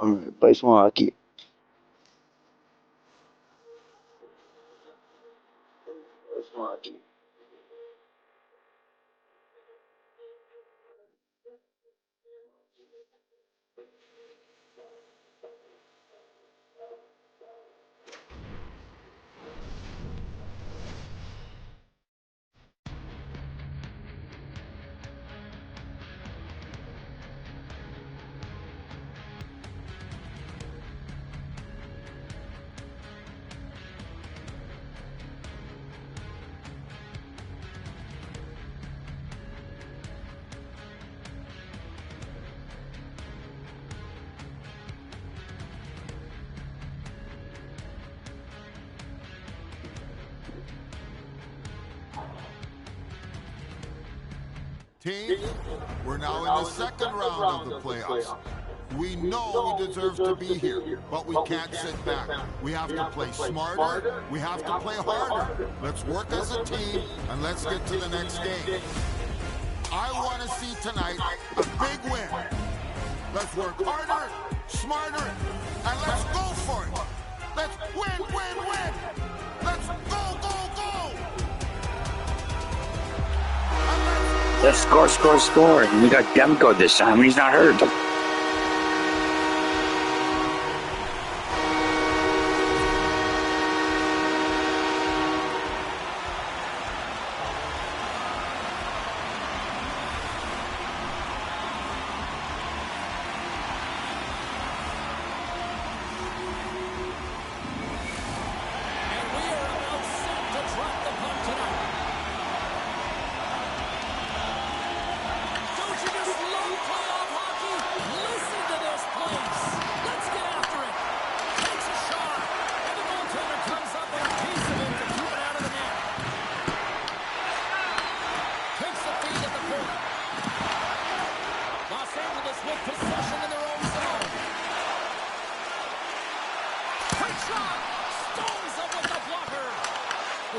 Alright, play some hockey. Play some hockey. Team, we're now in the second round of the playoffs. We know we deserve to be here, but we can't sit back. We have to play smarter, we have to play harder. Let's work as a team, and let's get to the next game. I want to see tonight a big win. Let's work harder, smarter, and let's go for it. Let's win. Let's go. Let's score. And we got Demko this time when he's not hurt.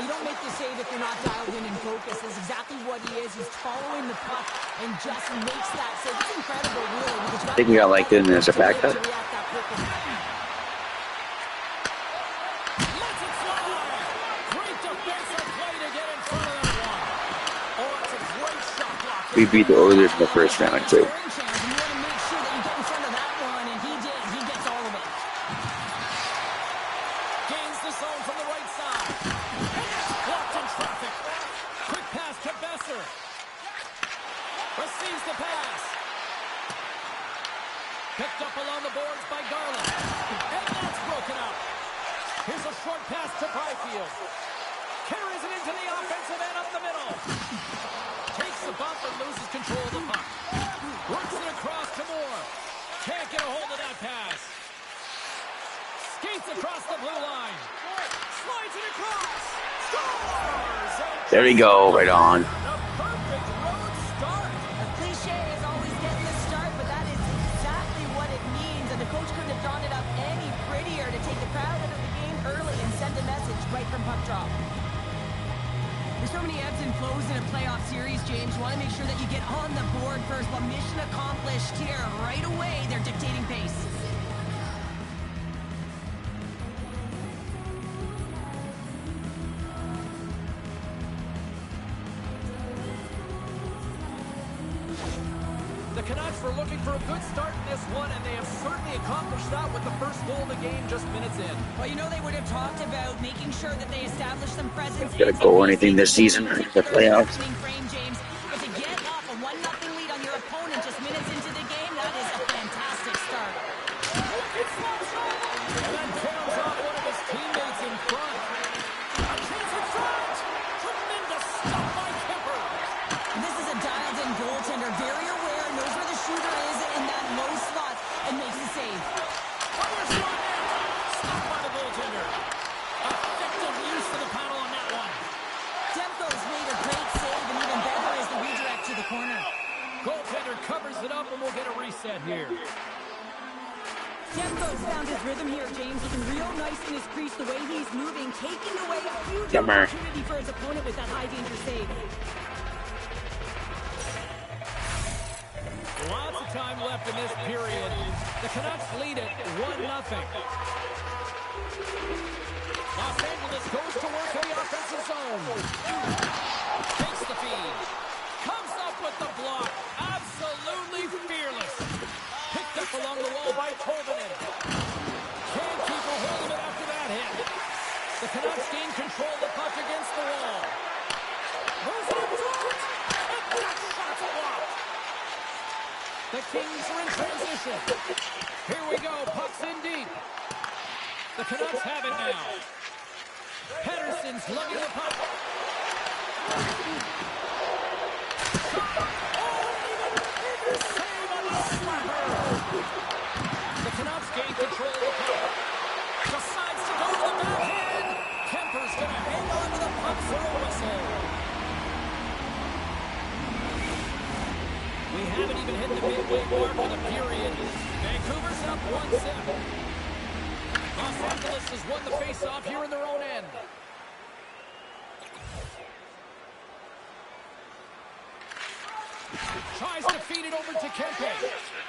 You don't make the save if you're not dialed in and focused. That's exactly what he is. He's following the puck and just makes that save. It's incredible, really. I think we got like it as a backup. We beat the Oilers in the first round, too. Receives the pass. Picked up along the boards by Garland. And that's broken up. Here's a short pass to Byfield. Carries it into the offensive end up the middle. Takes the bump and loses control of the puck. Works it across to Moore. Can't get a hold of that pass. Skates across the blue line. Slides it across. Scores! There we go, right on. Right from puck drop. There's so many ebbs and flows in a playoff series, James. You want to make sure that you get on the board first. Well, mission accomplished here. Right away, they're dictating pace. The Canucks were looking for a good start in this one, and they have certainly accomplished that with the first goal of the game just minutes in. Well, you know, they would have talked about making sure that they establish some presence. Got a goal or anything this season in the playoffs. Frame, James. But to get off a 1-0 lead on your opponent just minutes into the game, that is a fantastic start. And then tails off one of his teammates in front. A chance in front! Tremendous stop by Kemper. This is a dialed-in goaltender, very aware, knows where the shooter is in that low slot, and makes the save. Fire shot net! Stopped by the goaltender. Effective use of the paddle on that one. Demko's made a great save, and even better is the redirect to the corner. Goaltender covers it up, and we'll get a reset here. Demko's found his rhythm here, James. Looking real nice in his crease, the way he's moving, taking away a huge opportunity for his opponent with that high-danger save. Lots of time left in this period. The Canucks lead it 1-0. Los Angeles goes to work in the offensive zone. Takes the feed. Comes up with the block. Absolutely fearless. Picked up along the wall by Tolvanen. Can't keep a hold of it after that hit. The Canucks gain control of the puck against the wall. Moves it up front. And that shot's blocked. The Kings are in transition. Here we go. Puck's in deep. The Canucks have it now. Pettersson's lugging the puck. Save on the slapper. The Canucks gain control of the puck. Decides to go to the backhand. Kemper's going to hang on to the puck for a whistle. We haven't even hit the midway mark of the period. Vancouver's up 1-0. Los Angeles has won the face-off here in their own end. Tries to feed it over to Kempe.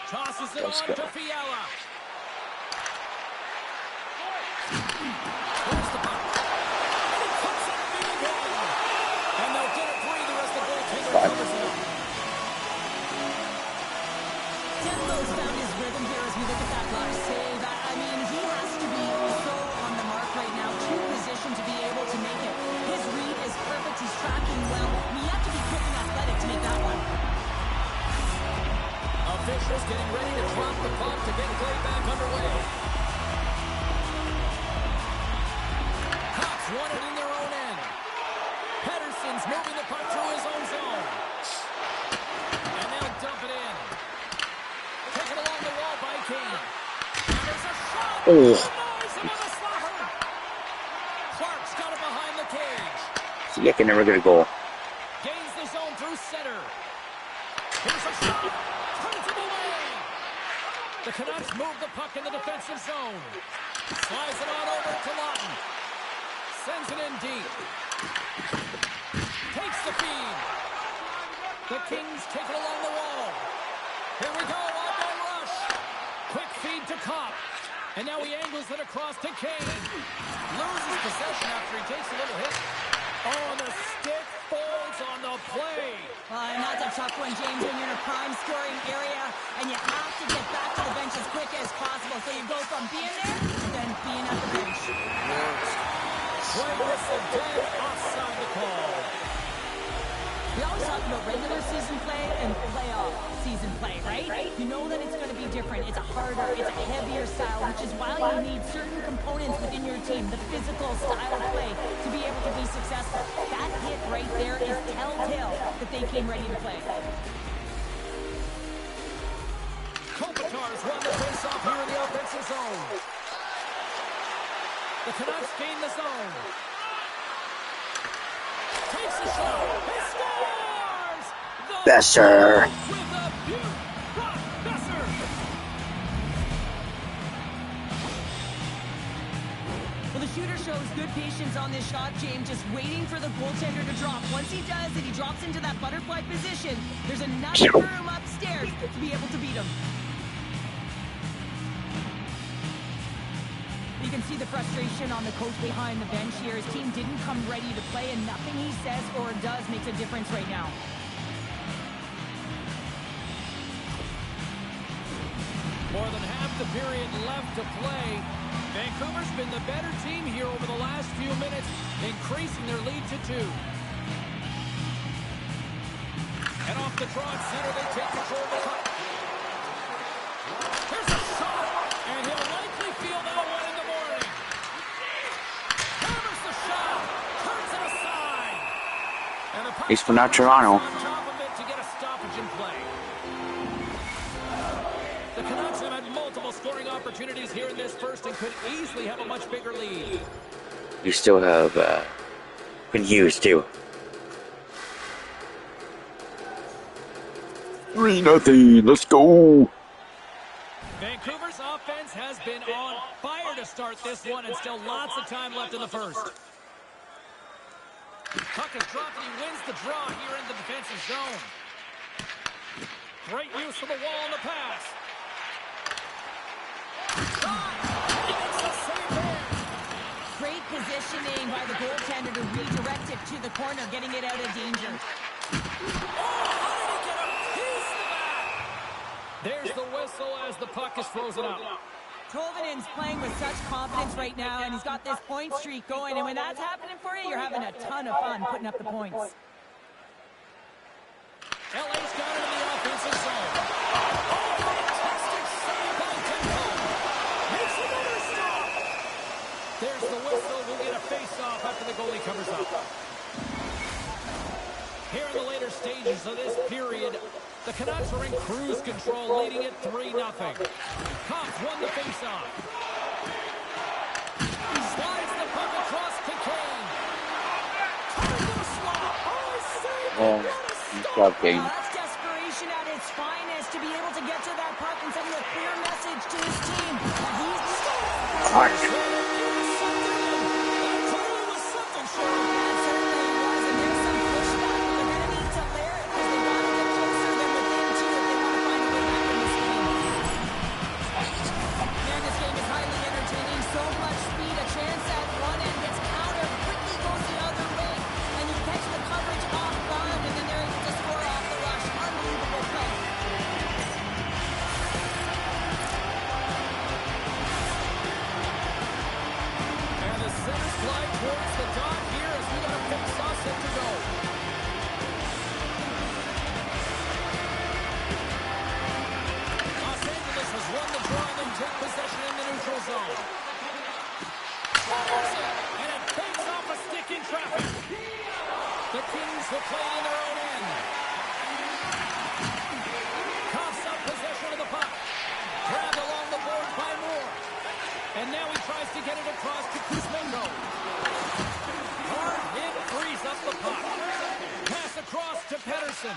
Tosses it on to Fiala. Where's the puck? He puts it big again. And they'll get a breather as the goaltender covers it up. Demko's found his rhythm here as we look at that last save. I mean, he has to be so on the mark right now, too positioned to be able to make it. His read is perfect. He's tracking well. You have to be quick and athletic to make that one. Officials getting ready to drop the puck to get play back underway. Cops won it in their own end. Pettersson's moving the puck through his own zone. And they'll dump it in. Taken along the wall by Kane. And there's a shot. Oh. Nice another slapper. Clark's got it behind the cage. See, I can never get a goal. Gains the zone through center. Here's a shot. Turns it away. The Canucks move the puck in the defensive zone. Slides it on over to Lawton. Sends it in deep. Takes the feed. The Kings take it along the wall. Here we go, on-man rush. Quick feed to Kopp. And now he angles it across to Kane. Loses possession after he takes a little hit. Oh, the stick folds on the play. And that's a tough one, James, when you're in a prime scoring area and you have to get back to the bench as quick as possible. So you go from being there to then being at the bench. Play whistle dead, offside the call. We always talk about regular season play and playoff season play, right? You know that it's going to be different. It's a harder, it's a heavier style, which is why you need certain components within your team, the physical style of play, to be able to be successful. That hit right there is telltale that they came ready to play. Kopitar's won the face-off here in the offensive zone. The Canucks gain the zone. Takes a shot. He scores! Besser. With a beaut. Brock Besser. Well, the shooter shows good patience on this shot, James, just waiting for the goaltender to drop. Once he does and he drops into that butterfly position, there's enough room upstairs to be able to beat him. You can see the frustration on the coach behind the bench here. His team didn't come ready to play, and nothing he says or does makes a difference right now. More than half the period left to play. Vancouver's been the better team here over the last few minutes, increasing their lead to 2. And off the draw at center, they take control of the puck. Here's a shot, and he'll likely feel that one in the morning. Hammers the shot, turns it aside. And the puck He's from now Toronto. on top of it to get a stoppage in play. The Canucks have had multiple scoring opportunities here in this first and could easily have a much bigger lead. You still have been used too. 3-0. Let's go. Vancouver's offense has been on fire to start this one, and still lots of time left in the first. Puck is dropped, and he wins the draw here in the defensive zone. Great use of the wall on the pass. Shot! Makes a save there. Great positioning by the goaltender to redirect it to the corner, getting it out of danger. Oh, how did he get a piece of that? There's the whistle as the puck is frozen up. Tolvanen's playing with such confidence right now, and he's got this point streak going, and when that's happening for you, you're having a ton of fun putting up the points. LA's got it in the offensive zone. Oh, fantastic save by Tempo. Makes another stop. There's the whistle. We'll get a face-off after the goalie covers up. Here in the later stages of this period, the Canucks are in cruise control, leading it 3-0. Cops won the face-off. Slides the puck across to Kane. Turns to slot. Oh, save. What a stop. That's desperation at its finest to be able to get to that puck and send a clear message to his team that he's the star. Fuck. That certainly was, and there's some pushback, but they're going to need to layer it because they've got to get closer than within two if they want to find a way back in this game. Man, this game is highly entertaining. So much speed, a chance at one end gets countered, quickly goes the other way, and you catch the coverage off guard, and then they're able to score off the rush. Unbelievable play. And the center slide towards the dot here as we got a face-off set to go. Los Angeles has won the draw and they take possession in the neutral zone. And it takes off a stick in traffic. The Kings will play it in their own end. Coughs up possession of the puck. Grabbed along the boards by Moore. And now he tries to get it across to Kuzmenko. Hard hit frees up the puck. Pass across to Pettersson.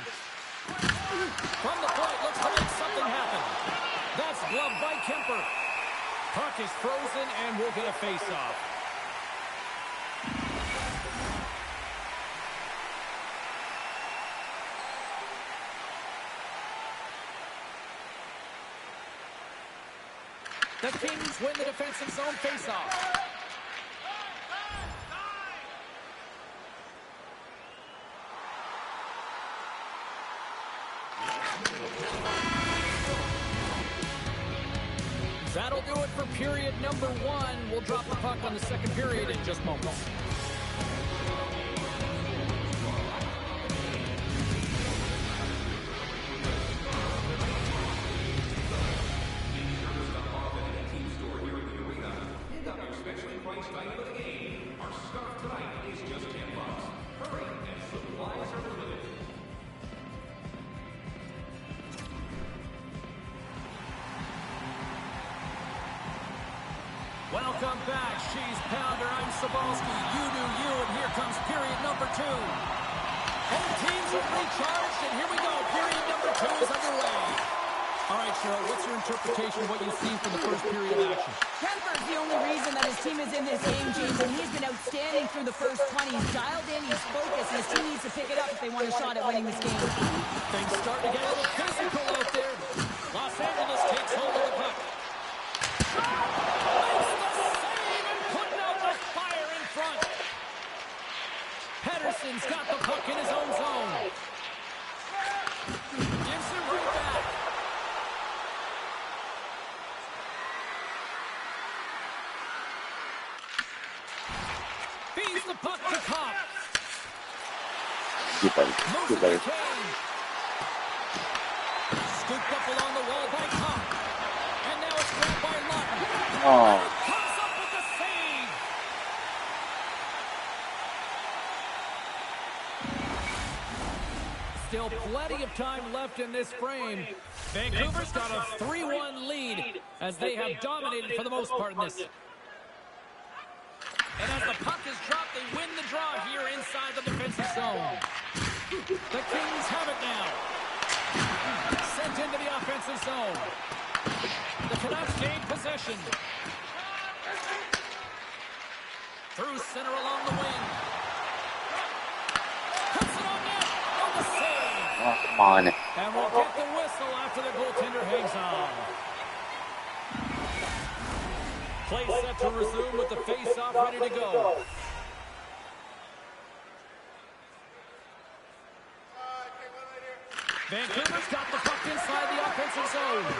From the point, looks to make something happen. That's gloved by Kemper. Puck is frozen and we'll get a face-off. The Kings win the defensive zone face-off. That'll do it for period number 1. We'll drop the puck on the second period in just moments. Welcome back, She's Pounder. I'm Sobalski. You do you, and here comes period number 2. Both teams are recharged, and here we go. Period number 2 is underway. All right, Cheryl, what's your interpretation of what you've seen from the first period of action? Kemper's the only reason that his team is in this game, James, and he's been outstanding through the first 20. He's dialed in, he's focused, and his team needs to pick it up if they want a shot at winning this game. Things start to get a little physical out there. Los Angeles takes hold of the puck. Pettersson's got the puck in his own zone. Gives it right back. Feeds the puck to Kopp. Moves it to Kane. Scooped up along the wall by Kopp. And now it's grabbed by Lawton. Oh. Comes up with the save. Still plenty of time left in this frame. Vancouver's got a 3-1 lead as they have dominated for the most part in this. And as the puck is dropped, they win the draw here inside the defensive zone. The Kings have it now. Sent into the offensive zone. The Canucks gain possession. Through center along the wing. Puts it on net. On the save. Oh, come on. And we'll get the whistle after the goaltender hangs on. Play set to resume with the face-off ready to go. Vancouver's got the puck inside the offensive zone.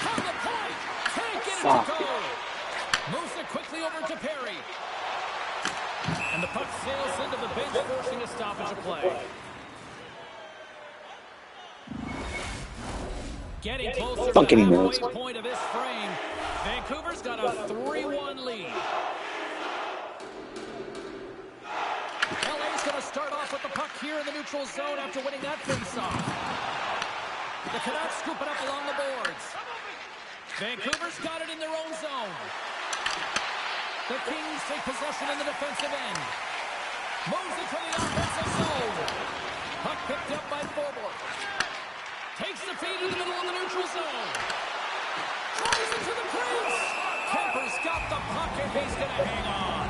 On the point! Can't get it to go! Moves it quickly over to Perry. And the puck sails into the bench, forcing a stoppage of play. Getting closer to the halfway point of this frame. Vancouver's got a 3-1 lead. LA's going to start off with the puck here in the neutral zone after winning that faceoff. The Canucks scoop it up along the boards. Vancouver's got it in their own zone. The Kings take possession in the defensive end. Moves it to the offensive zone. Puck picked up by Forbort. Takes the feed in the middle of the neutral zone. Tries it to the crease. Kemper's got the puck and he's going to hang on.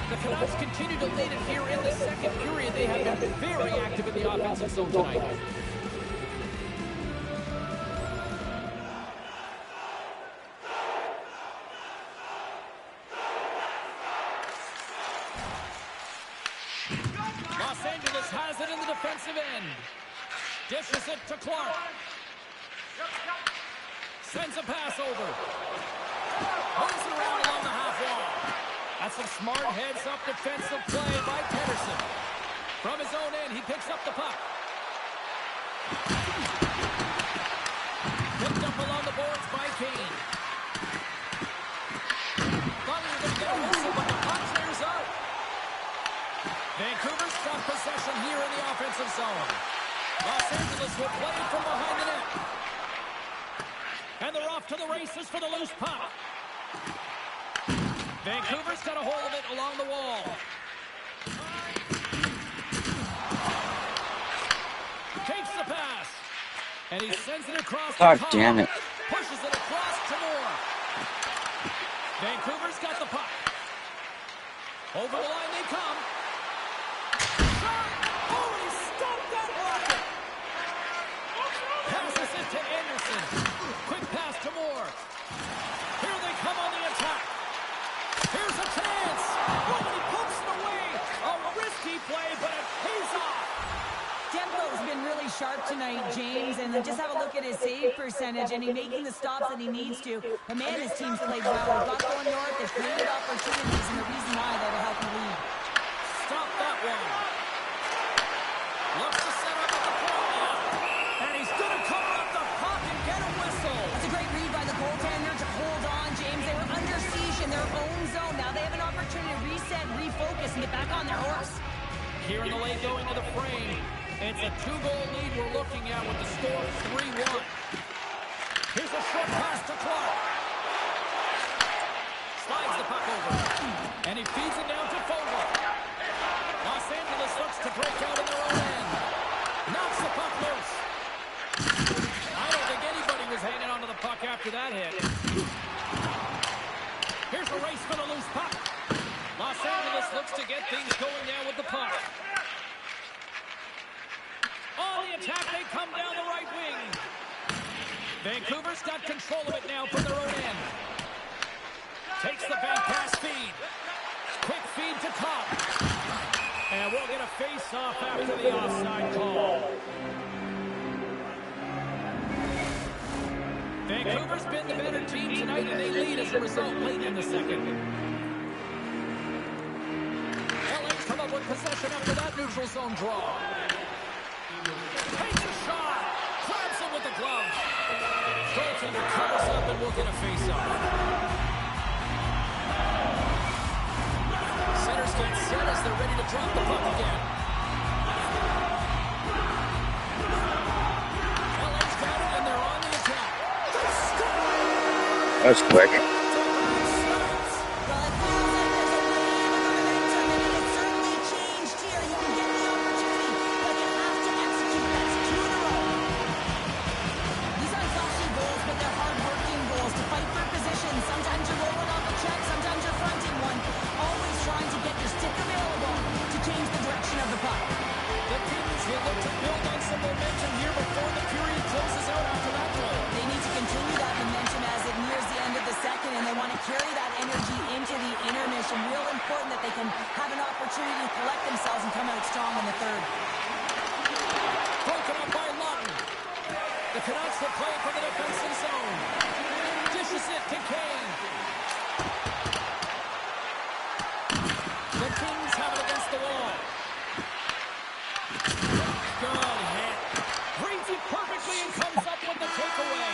The Canucks continue to lead it here in the second period. They have been very active in the offensive zone tonight. Los Angeles has it in the defensive end. Dishes it to Clark. Sends a pass over. Moves it around along the half wall. That's some smart heads-up defensive play by Pettersson. From his own end, he picks up the puck. Picked up along the boards by Kane. Thought he was going to get a whistle, but the puck clears out. Vancouver's got possession here in the offensive zone. Los Angeles will play it from behind the net. And they're off to the races for the loose puck. Vancouver's got a hold of it along the wall. Takes the pass. And he sends it across to God Cobb. damn it. Pushes it across to Moore. Vancouver's got the puck. Over the line they come. Shot! Oh, he stopped that rocket! Passes it to Anderson. Quick pass to Moore. Here they come on the attack. Here's a chance. Oh, he pokes it away. A risky play, but it pays off. Demko's been really sharp tonight, James, and just have a look at his save percentage, and he's making the stops that he needs to. But man, his team's played well. They've got going north, they've created opportunities, and the reason why they're the healthy lead. Stop that one. Looks to set up at the point. And he's going to cover up the puck and get a whistle. That's a great read by the goaltender to hold on, James. They were under siege in their own zone. Now they have an opportunity to reset, refocus, and get back on their horse. Here in the late going to the frame. It's a 2-goal lead we're looking at with the score 3-1. Here's a short pass to Clark. Slides the puck over. And he feeds it down to Fogle. Los Angeles looks to break out in their own end. Knocks the puck loose. I don't think anybody was hanging onto the puck after that hit. Here's a race for the loose puck. Los Angeles looks to get things going now with the puck. On the attack, they come down the right wing. Vancouver's got control of it now from their own end. Takes the back pass feed. Quick feed to Cobb. And we'll get a face-off after the offside call. Vancouver's been the better team tonight, and they lead as a result late in the second. LA's come up with possession after that neutral zone draw. Takes a shot. Grabs him with the glove. Goaltender covers up and we'll get a face-off. Centers get set as they're ready to drop the puck again. LA's got it and they're on the attack. That was quick. Well, it feels like there's a wave of momentum, and it certainly changed here. You can get the opportunity, but you have to execute. That's 2 in a row. These aren't flashy goals, but they're hard-working goals to fight for position. Sometimes you're rolling off a check, sometimes you're fronting one. Always trying to get your stick available to change the He'll look to build on some momentum here before the period closes out after that goal. They need to continue that momentum as it nears the end of the second, and they want to carry that energy into the intermission. Real important that they can have an opportunity to collect themselves and come out strong in the third. Broken up by Lawton. The Canucks will play it for the defensive zone. Dishes it to Kane. The Kings have it against the wall. Good hit. Reads it perfectly and comes up with the takeaway.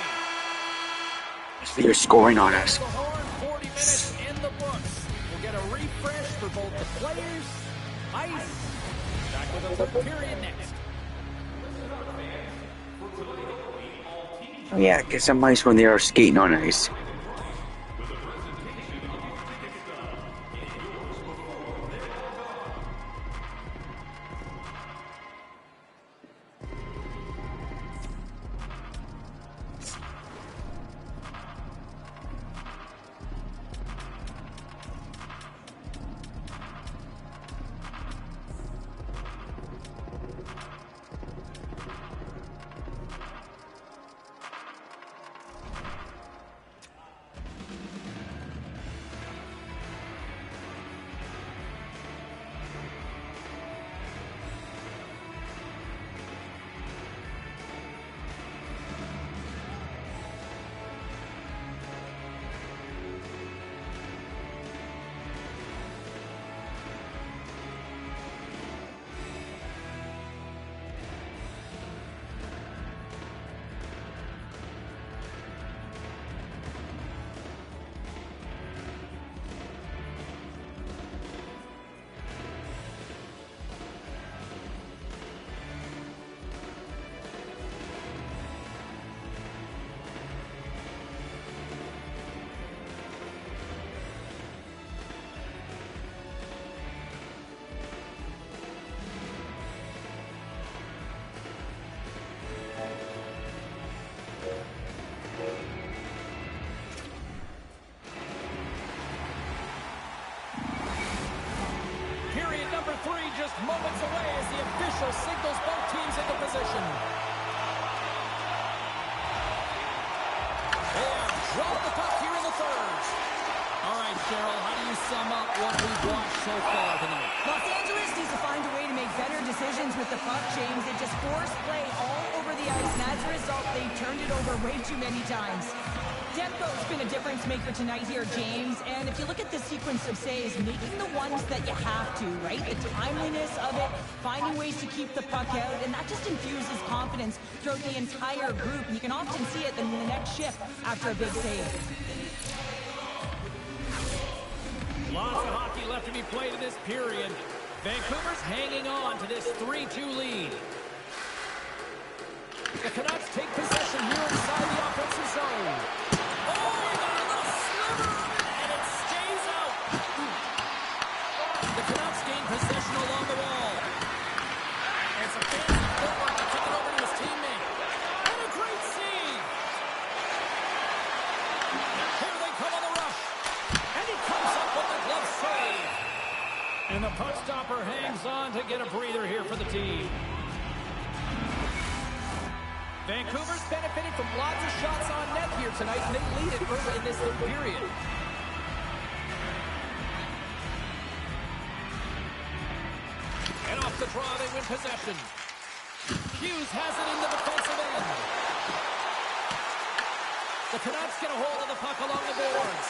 They're scoring on us. The horn, 40 minutes in the books. We'll get a refresh for both the players, ice. Back with the third period next. Oh yeah, get some ice when they are skating on ice. Just moments away as the official signals both teams into position. They have dropped the puck here in the third. All right, Cheryl, how do you sum up what we've watched so far tonight? Los Angeles needs to find a way to make better decisions with the puck, James. They just force play all over the ice, and as a result, they've turned it over way too many times. Demko's been a difference maker tonight here, James. And if you look at the sequence of saves, making the ones that you have to, right? The timeliness of it, finding ways to keep the puck out, and that just infuses confidence throughout the entire group. And you can often see it in the next shift after a big save. Lots of hockey left to be played in this period. Vancouver's hanging on to this 3-2 lead. The Canucks take possession here inside the offensive zone. Oh, he got a little sliver of it, and it stays out. The Canucks gain possession along the wall. And some fancy footwork to kick it over to his teammate. And a great save. Here they come on the rush. And he comes up with the glove save. And the puck stopper hangs on to get a breather here for the team. Vancouver's benefited from lots of shots on net here tonight, and they lead it early in this third period. And off the draw, they win possession. Hughes has it in the defensive end. The Canucks get a hold of the puck along the boards.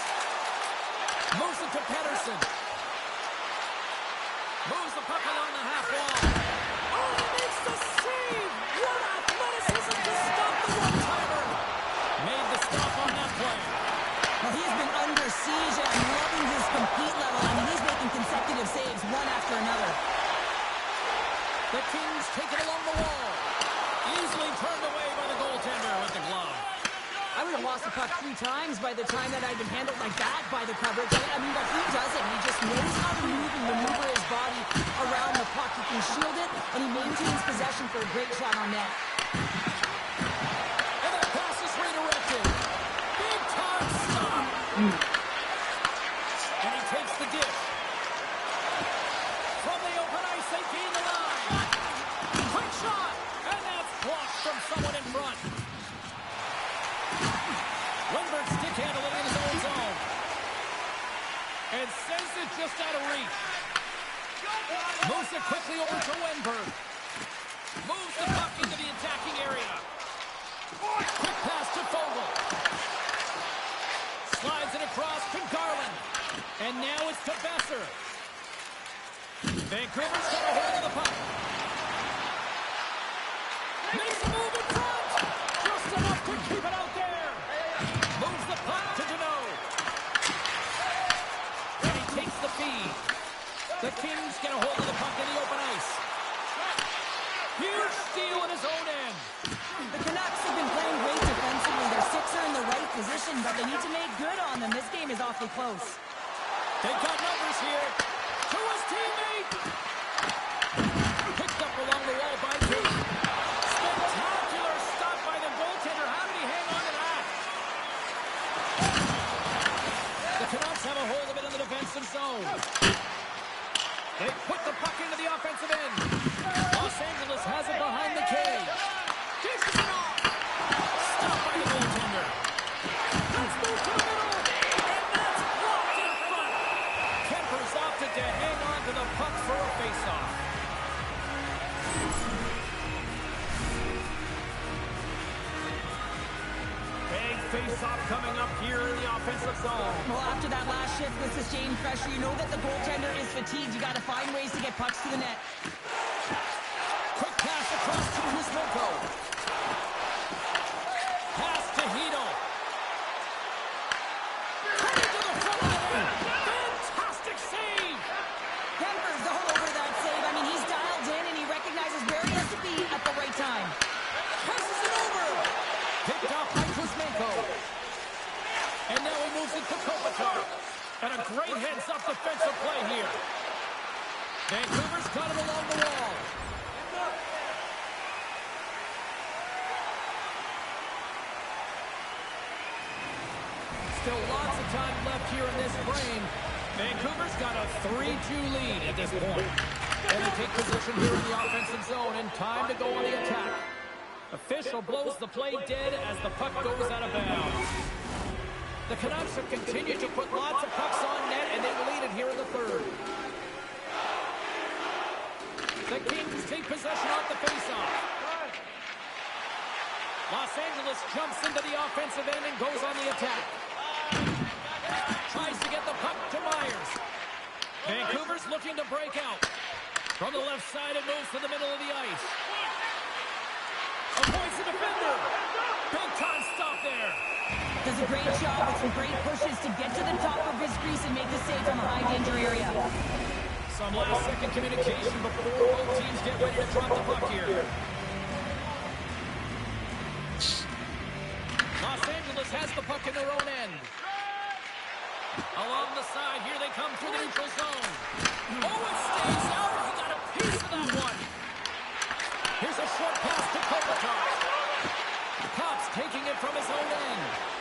Moves it to Pettersson. Moves the puck along the half wall. Oh, he makes the save! What athleticism to stop the one-timer! Made the stop on that play. Well, he has been under siege, and I'm loving his compete level. I mean, he's making consecutive saves, one after another. The Kings take it along the wall. Easily turned away by the goaltender with the glove. I would have lost the puck 3 times by the time that I'd been handled like that by the coverage. I mean, but he doesn't. He just knows how to move and maneuver his body around the puck. He can shield it, and he maintains possession for a great shot on net. And that pass is redirected. Big time stop. And he takes the dish. From the open ice, they gain the line. Quick from someone in front. Lindbergh stick handling in his own zone. And sends it just out of reach. Moves it quickly over to Wenberg. Moves the puck into the attacking area. Quick pass to Fogle. Slides it across to Garland. And now it's to Besser. Vancouver's got a hold of the puck. Makes a move in front. Just enough to keep it out there. Moves the puck to Deneau. And he takes the feed. The Kings get a hold of the puck in the open ice. Huge steal in his own end. The Canucks have been playing great defensively. Their six are in the right position, but they need to make good on them. This game is awfully close. They've got numbers here. To his teammate. Picked up along the wall by two. Spectacular stop by the goaltender. How did he hang on to that? The Canucks have a hold of it in the defensive zone. They put the puck into the offensive end. Los Angeles has it behind the cage. Dishes it off. Stopped by the goaltender. Let's move to the middle. And that's blocked in front. Kemper's opted to hang on to the puck for a faceoff. Big faceoff coming up here in the offensive zone. Well, after that last shift with sustained pressure, you know that the goaltender is fatigued. You got to find ways to get pucks to the net. Quick pass across to Kuzmenko. Pass to Hito. Coming to the front of the net. Fantastic save. Kemper's all over that save. I mean, he's dialed in and he recognizes where he has to be at the right time. Passes it over. Picked off by Kuzmenko. And now he moves it to Kopitar. And a great heads-up defensive play here. Vancouver's got it along the wall. Still lots of time left here in this frame. Vancouver's got a 3-2 lead at this point. And they take position here in the offensive zone and time to go on the attack. Official blows the play dead as the puck goes out of bounds. The Canucks have continued to put lots of pucks on net, and they lead it here in the third. The Kings take possession off the faceoff. Los Angeles jumps into the offensive end and goes on the attack. Tries to get the puck to Myers. Vancouver's looking to break out. From the left side, it moves to the middle of the ice. Avoids the defender. Big time stop there. Does a great job with some great pushes to get to the top of his crease and make the save from a high danger area. Some last-second communication before both teams get ready to drop the puck here. Los Angeles has the puck in their own end. Along the side, here they come through the neutral zone. Oh, it stays out. He got a piece of that one. Here's a short pass to Kopitar. Cops taking it from his own end.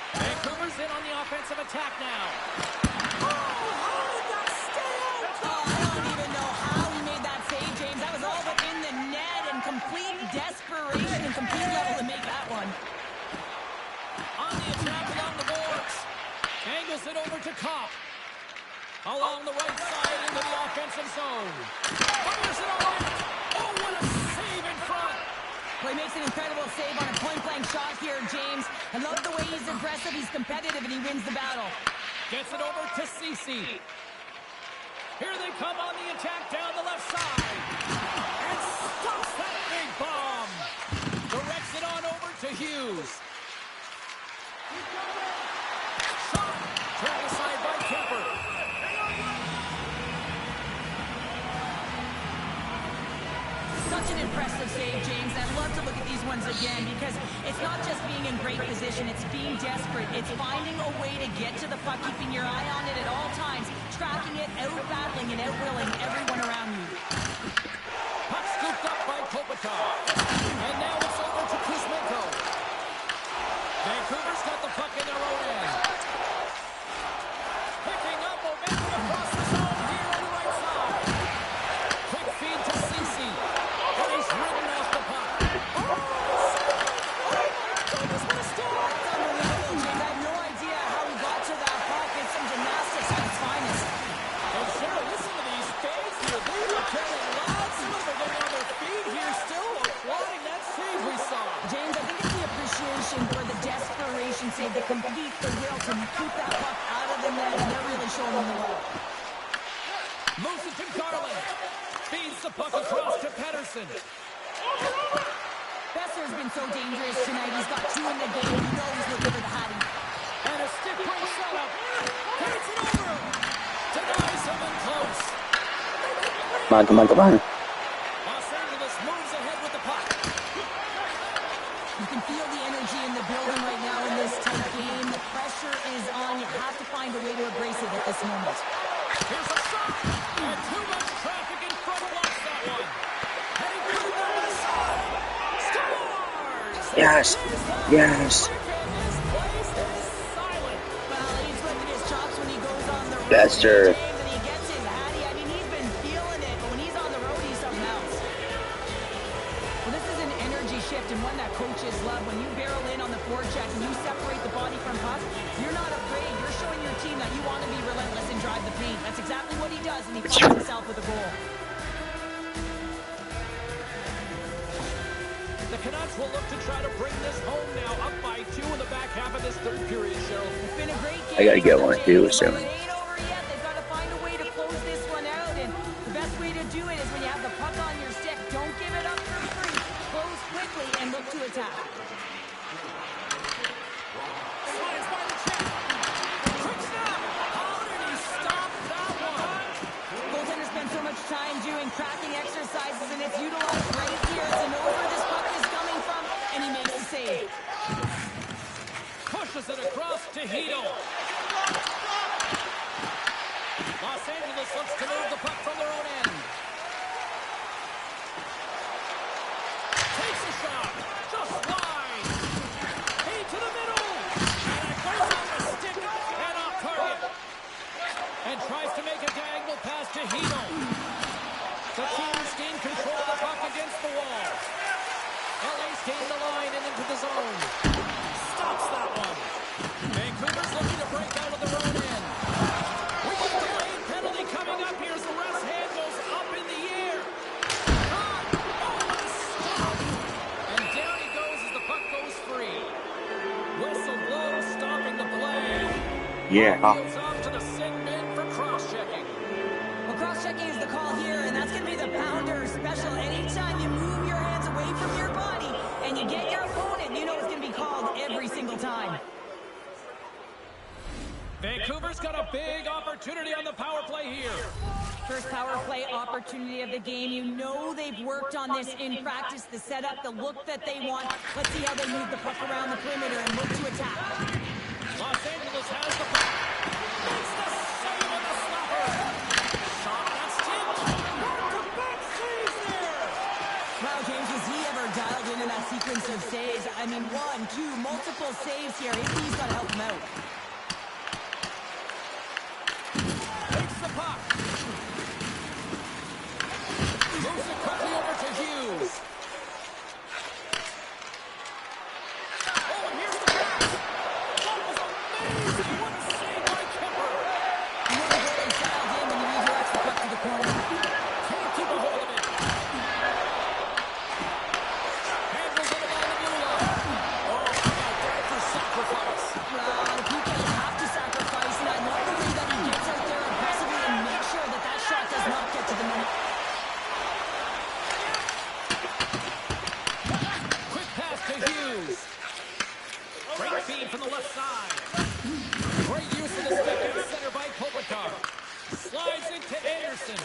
Vancouver's in on the offensive attack now. Oh, how did that stay out? Oh, I don't even know how he made that save, James. That was all but in the net and complete desperation and complete level to make that one. On the attack along the boards. Angles it over to Kopp. Along the right side into the offensive zone. Fires it on it. Oh, what a save in front. Well, he makes an incredible save on a point-blank shot here, James. I love the way he's aggressive, he's competitive, and he wins the battle. Gets it over to Ceci. Here they come on the attack down the left side. And stops that big bomb. Directs it on over to Hughes. Shot. Turned aside by Kemper. Such an impressive save, James. I'd love to look at these ones again because it's not just being in great position, it's being desperate. It's finding a way to get to the puck, keeping your eye on it at all times, tracking it, out-battling and out-willing everyone around you. Puck scooped up by Kopitar. And now it's over to Kuzmenko. Vancouver's got the puck in their own end. Picking up momentum across the zone here on the right side. Quick feed to Ceci. And he's ridden off the puck. Oh! passion or the desperation save, the complete, the will to keep that puck out of the net, and they're really showing them the way. Moves it to Garland. Feeds the puck across to Pettersson. Besser's been so dangerous tonight. He's got 2 in the game. You know he's looking for the Hattie. And a stick break setup. Takes it over. Denies him in close. Come on, come on, come on. Los Angeles moves ahead with the puck. You can feel the energy in the building right now in this tight game. The pressure is on. You have to find a way to embrace it at this moment. Here's a shot. And too much traffic in front blocks that one. Heading through the middle of the side. Scores! Yes, yes. This place is silent. Well, he's licking his chops when he goes on the road. Besser. And he gets his Hattie. I mean, he's been feeling it, but when he's on the road, he's something else. Well, this is an energy shift and one that coaches love. When you barrel in on the forecheck and you separate the body from puck, you're not afraid. You're showing your team that you want to be relentless and drive the paint. That's exactly what he does, and he finds himself with a goal. The Canucks will look to try to bring this home now, up by 2 in the back half of this third period, Cheryl. It's been a great game. I gotta get one too, soon. It ain't over yet. They've got to find a way to close this one out, and the best way to do it is when you have the puck on your stick. Don't give it up for free. Close quickly and look to attack. Slides by the check. Quick snap. How did he stop that one? Goaltenders spend so much time doing cracking exercises, and it's utilized right here. It's an over this puck is coming from, and he makes the save. Pushes it across to Hito. Los Angeles looks to move the puck from their own end. Takes a shot. Just wide. Hey to the middle. And it goes on the stick and off target. And tries to make a diagonal pass to Hito. The teams gain control of the puck against the wall. LA's gained the line and into the zone. Stops that one. Vancouver's looking to break out of their own end. We get a delayed penalty coming up. Here's the ref's hand goes up in the air. Oh, what a stop. And down he goes as the puck goes free. Whistle blows, stopping the play. Yeah. Wheels off to the sin bin for cross-checking. Well, cross-checking is the call here, and that's going to be the pounder special. Anytime you move your hands away from your body and you get your opponent, you know it's going to be called every single time. Vancouver's got a big opportunity on the power play here. First power play opportunity of the game. You know they've worked on this in practice, the setup, the look that they want. Let's see how they move the puck around the perimeter and look to attack. Los Angeles has the puck. Makes the save with the slapper. Shot that's tipped. Back-to-back saves there. Wow, James, was he ever dialed into that sequence of saves? I mean, 1, 2, multiple saves here. He's got to help him out. Takes the puck. Moves it quickly over to Hughes. Oh, and here's the pass. That was amazing. What a save by Kemper. You know the goalie's dialed in when you redirect the puck to the corner. Can't keep a hold of it. Handles it along the blue line. Oh, how about that for sacrifice? Well, the PK have to sacrifice, and I love the way that he gets out there aggressively and makes sure that that shot does not get to the net. Quick pass to Hughes. Great feed from the left side. Great use of the stick in the center by Kopitar. Slides into Anderson.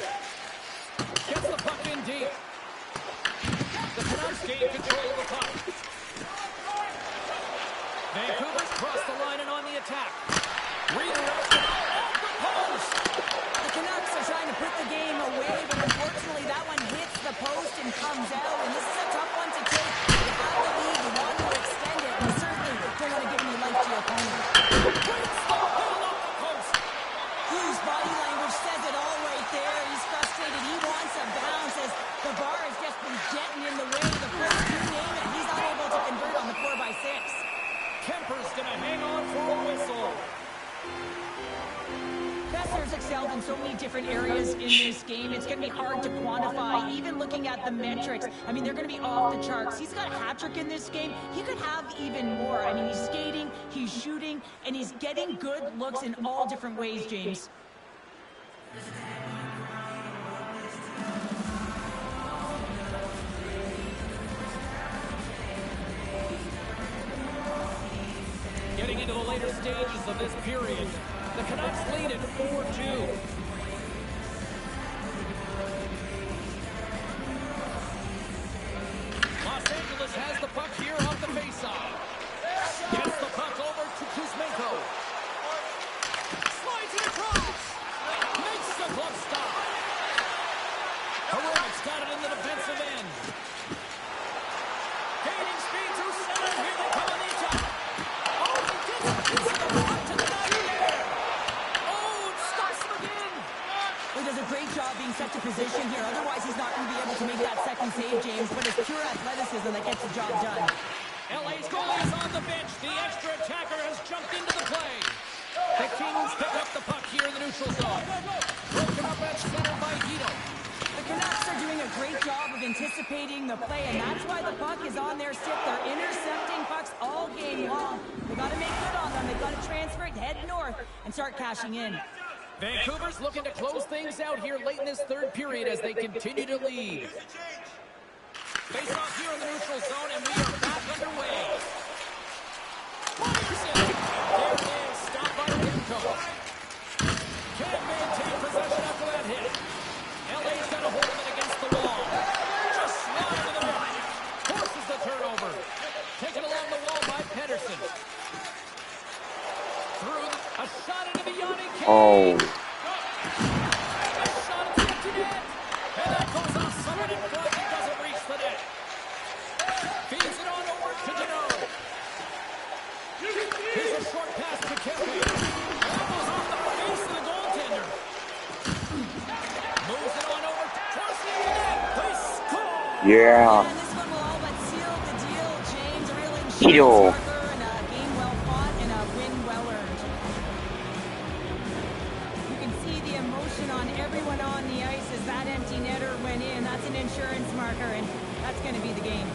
Gets the puck in deep. The Canucks gain control of the puck. Vancouver's crossed the line and on the attack. Redirected off the post. The Canucks are trying to put the game away, but unfortunately that one hits the post and comes out, and this is a tough one to take. You have the lead, you want to extend it, and certainly don't want to give any life to your opponent. Great stop middle off the post. Hughes' body language says it all right there. He's frustrated. He wants a bounce as the bar has just been getting in the way. The post, you name it, he's unable to convert on the 4x6. Kemper's going to hang on for a whistle. Besser Mercer's excelled in so many different areas in this game. It's going to be hard to quantify, even looking at the metrics. I mean, they're going to be off the charts. He's got a hat trick in this game. He could have even more. I mean, he's skating, he's shooting, and he's getting good looks in all different ways, James. Getting into the later stages of this period, the Canucks lead at 4-2. Los Angeles has the puck here off the faceoff. Gets the puck over to Kuzmenko. Slides it across. Makes the glove stop. Heroic's got it in the defensive end. Gaining speed through center. Here they come on the attack. Oh, he gets it. Gets the puck to the net there. Oh, it stops him again. He does a great job being set to position here. Otherwise, he's not going to be able to make that second save, James. But it's pure athleticism that gets the job done. LA's goalie is on the bench. The extra attacker has jumped into the play. The Kings pick up the puck here in the neutral zone. Broken up at center by Hito. The Canucks are doing a great job of anticipating the play, and that's why the puck is on their stick. They're intercepting pucks all game long. They've got to make good on them. They've got to transfer it, head north, and start cashing in. Vancouver's looking to close things out here late in this third period as they continue to lead. Face off here in the neutral zone, and we are back underway. Fires it. There it is. Stopped by Demko. Can't maintain possession after that hit. LA's got a hold of it against the wall. Just slide to the net. Forces the turnover. Taken along the wall by Pedersen. Through a shot into the Yanni King. Oh. A shot at the empty net. And that goes off someone in front. It doesn't reach the net. Feeds it on over to Deneau. Here's a short pass to Kempe. That goes off the face of the goaltender. Moves it on over towards the net. They score. Yeah. And this one will all but seal the deal, James. A real Hito. insurance marker and a game well fought and a win well earned. You can see the emotion on everyone on the ice as that empty netter went in. That's an insurance marker, and that's going to be the game.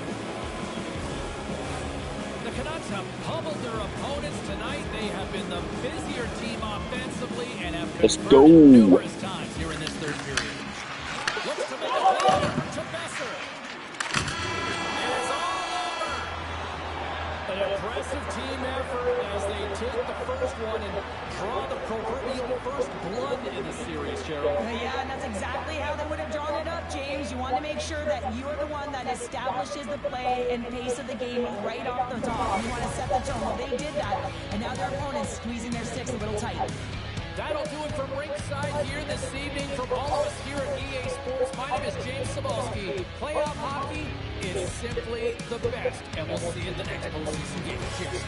The Canucks have pummeled their opponents tonight. They have been the busier team offensively and have Let's converted go. numerous times here in this third period. Looks to make a play over to Besser. And it's all over. An impressive team effort as they take the first one and draw the proverbial first blood in the series, Cheryl. Yeah, and that's exactly how they would have drawn it up, James. You want to make sure that you are the one that establishes the play and pace of the game right off the top. You want to set the tone. Well, they did that, and now their opponent's squeezing their sticks a little tight. That'll do it from ringside here this evening. From all of us here at EA Sports, my name is James Cebulski. Playoff hockey is simply the best, and we'll see you in the next postseason game. Cheers.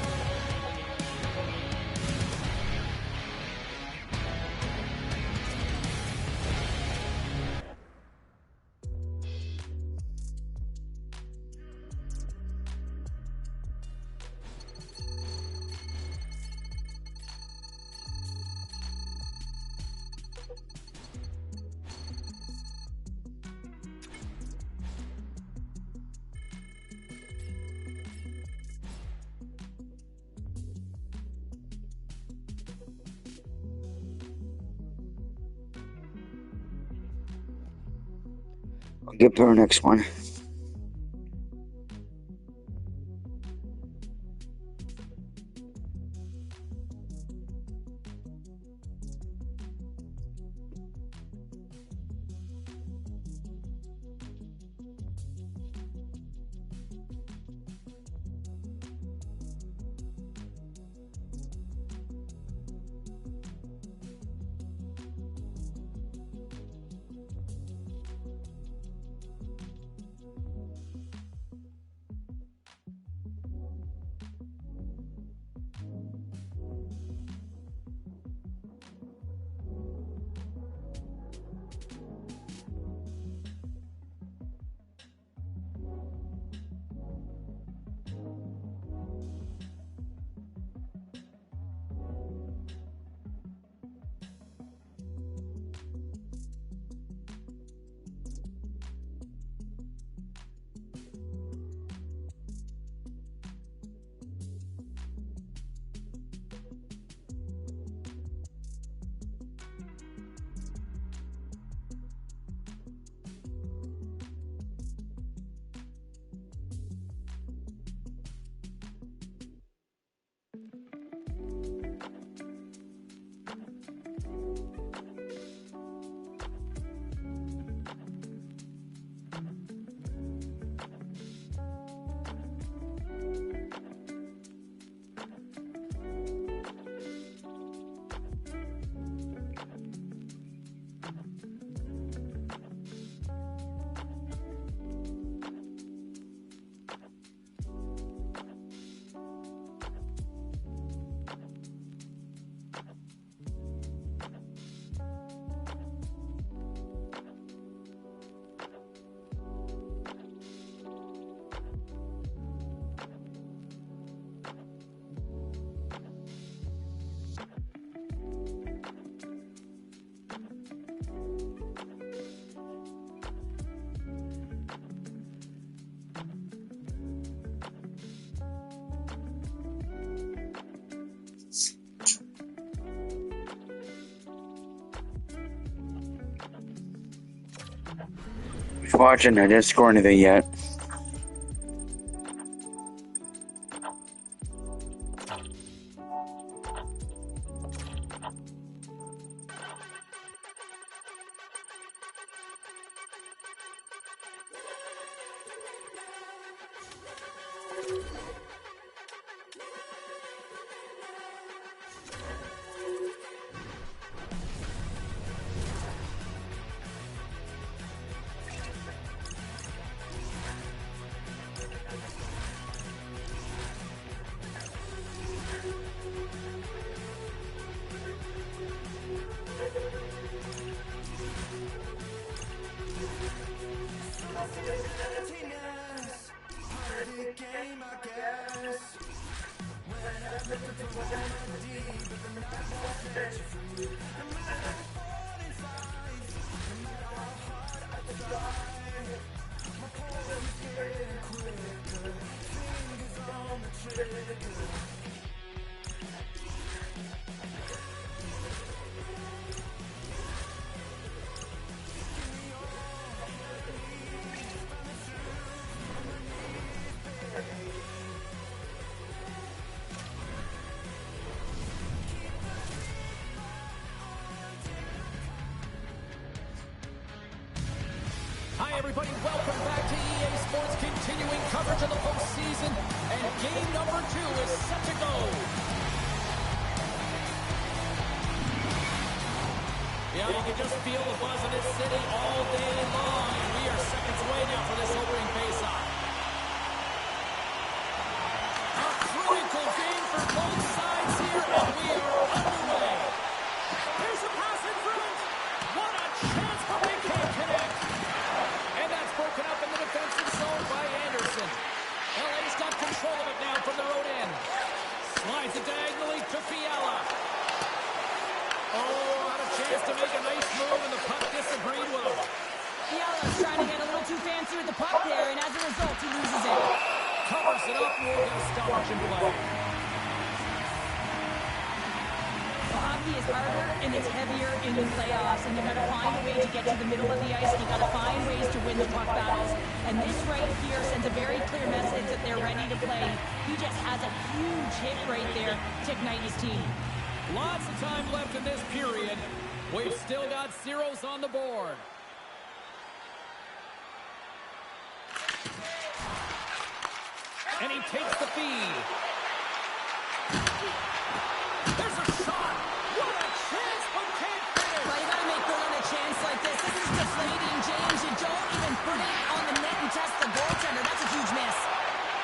I'll get to our next one. watching. I didn't score anything yet. Hi, everybody. Welcome back to EA Sports, continuing coverage of the postseason, and game number 2 is set to go. Yeah, you can just feel the buzz in this city all day long, and we are seconds away now for this opening face-off. A critical game for both sides here, and we are underway. Here's a pass in front. What a chance, but they can't connect. Broken up in the defensive zone by Anderson. LA's got control of it now from their own end. Slides it diagonally to Fiala. Oh, had a chance to make a nice move, and the puck disagreed with him. Fiala's trying to get a little too fancy with the puck there, and as a result, he loses it. Covers it up, and we'll get a stoppage in play. Hockey is harder and it's heavier in the playoffs, and you got to find a way to get to the middle of the ice. You got to find ways to win the puck battles, and this right here sends a very clear message that they're ready to play. He just has a huge hit right there to ignite his team. Lots of time left in this period. We've still got zeros on the board. And he takes the feed. There's a shot. What a chance, but can't finish. Well, you got to make good on a chance like this. This is deflating, James. You don't even put it on the net and test the goaltender. That's a huge miss.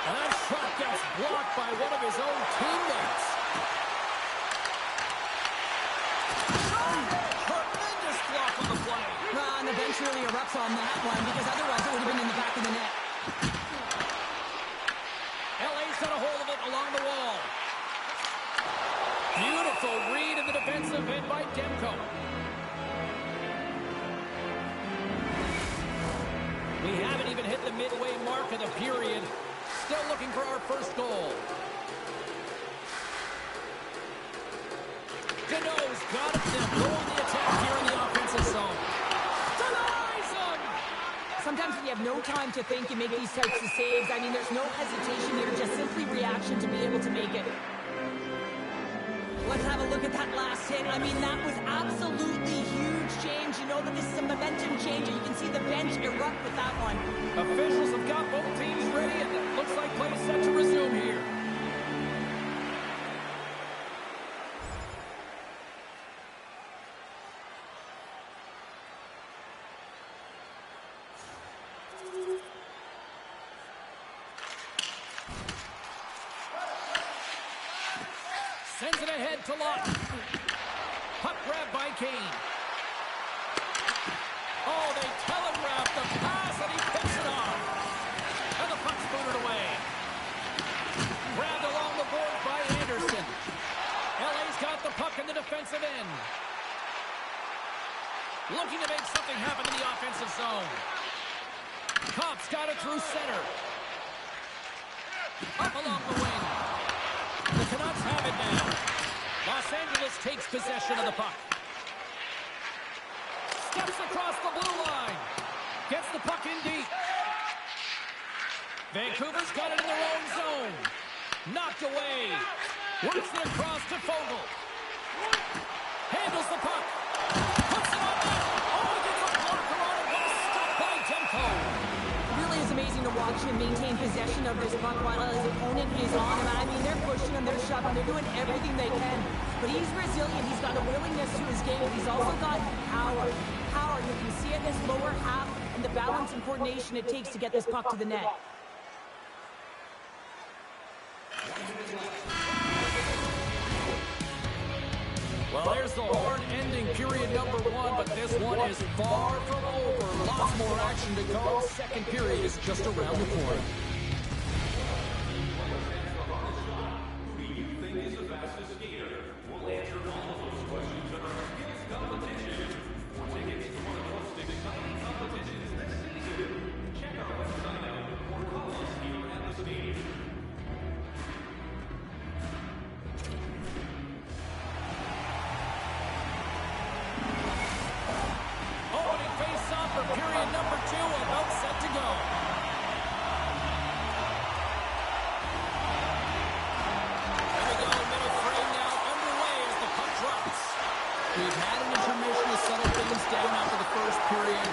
And that shot gets blocked by one of his own teammates. Tremendous block on the play. Well, and the bench really erupts on that one, because otherwise it would have been in the back of the net. LA's got a hold of it along the wall. Beautiful read in the defensive end by Demko. We haven't even hit the midway mark of the period. Still looking for our first goal. Gano's got it. They'll go on the attack here in the offensive zone. Denies him! Sometimes when you have no time to think, you make these types of saves. I mean, there's no hesitation here, just simply reaction to be able to make it. Let's have a look at that last hit. I mean, that was absolutely huge, James. You know that this is a momentum changer. You can see the bench erupt with that one. Officials have got both teams ready, and it looks like play is set to resume here. Sends it ahead to Lott. Puck grab by Kane. Oh, they telegraphed the pass, and he picks it off. And the puck's booted away. Grabbed along the board by Anderson. LA's got the puck in the defensive end. Looking to make something happen in the offensive zone. Kopp's got it through center. Up along the wing. The Canucks have it now. Los Angeles takes possession of the puck. Steps across the blue line. Gets the puck in deep. Vancouver's got it in their own zone. Knocked away. Works it across to Fogle. Handles the puck. Puts it on net. Oh, he gets a blocker on it. Stopped by Demko. It really is amazing to watch him maintain possession of this puck while his opponent is on him. I mean, they're pushing him, they're shoving, they're doing everything they can. But he's resilient. He's got a willingness to his game. He's also got power. Power. You can see it in his lower half and the balance and coordination it takes to get this puck to the net. Well, there's the horn ending period number 1, but this one is far from over. Lots more action to go. Second period is just around the corner. Period number 2 about set to go. There we go, middle frame now underway as the puck drops. We've had an intermission to settle things down after the first period.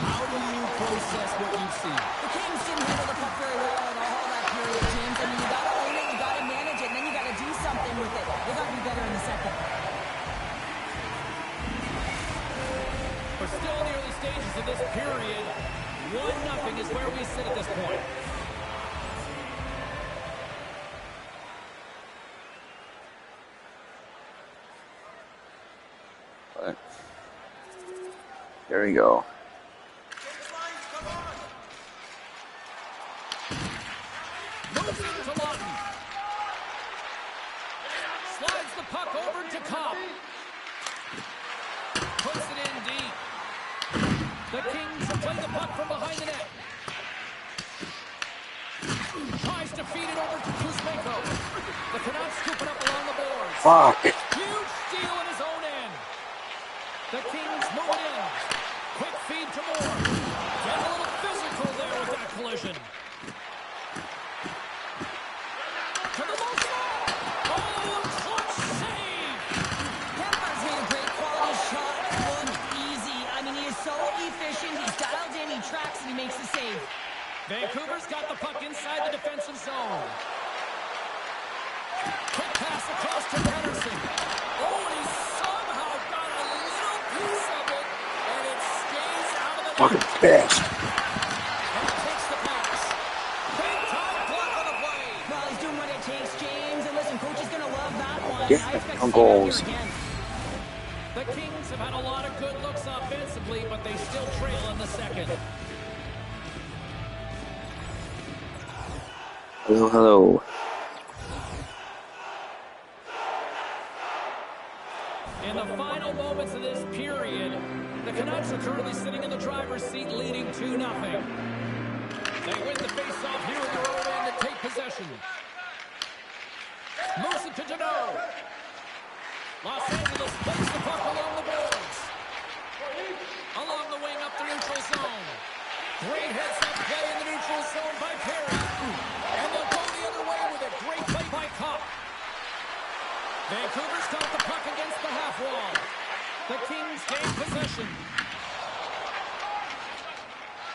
How do you process what you've seen? The Kings didn't handle the puck very well at all that period, James. I mean, you gotta own it, you gotta manage it, and then you gotta do something with it. They gotta be better in the second. We're still in the early stages of this period. 1-0 is where we sit at this point. But there we go. Moves into Lawton. Slides the puck over to Cobb. Puts it in deep. The Kings have played the puck from behind the net. Tries to feed it over to Kuzmenko. The Canucks scoop it up along the boards. Fuck. Huge steal in his own end. The Kings move it in. Quick feed to Moore. Get a little physical there with that collision. To the low side. Oh, clutch save. Kemper's made a great quality shot. Look easy. I mean, he is so efficient. He's dialed in, he tracks, and he makes the save. Vancouver's got the puck inside the defensive zone. Quick pass across to Pettersson. Oh, and he somehow got a little piece of it, and it stays out of the net. Fucking bitch. And he takes the pass. Big time block on the play. Well, he's doing what it takes, James. And listen, coach is going to love that one. Yeah, I expect on to see that goals. here again. The Kings have had a lot of good looks offensively, but they still trail in the second. Hello, hello. In the final moments of this period, the Canucks are currently sitting in the driver's seat leading 2-0. They win the face-off here at their own end and take possession. Moves it to Deneau. Los Angeles plays the puck along the boards. Along the wing up the neutral zone. Great heads-up play in the neutral zone by Perry. And they'll go the other way with it. Great play by Kopp. Vancouver's got the puck against the half wall. The Kings gain possession.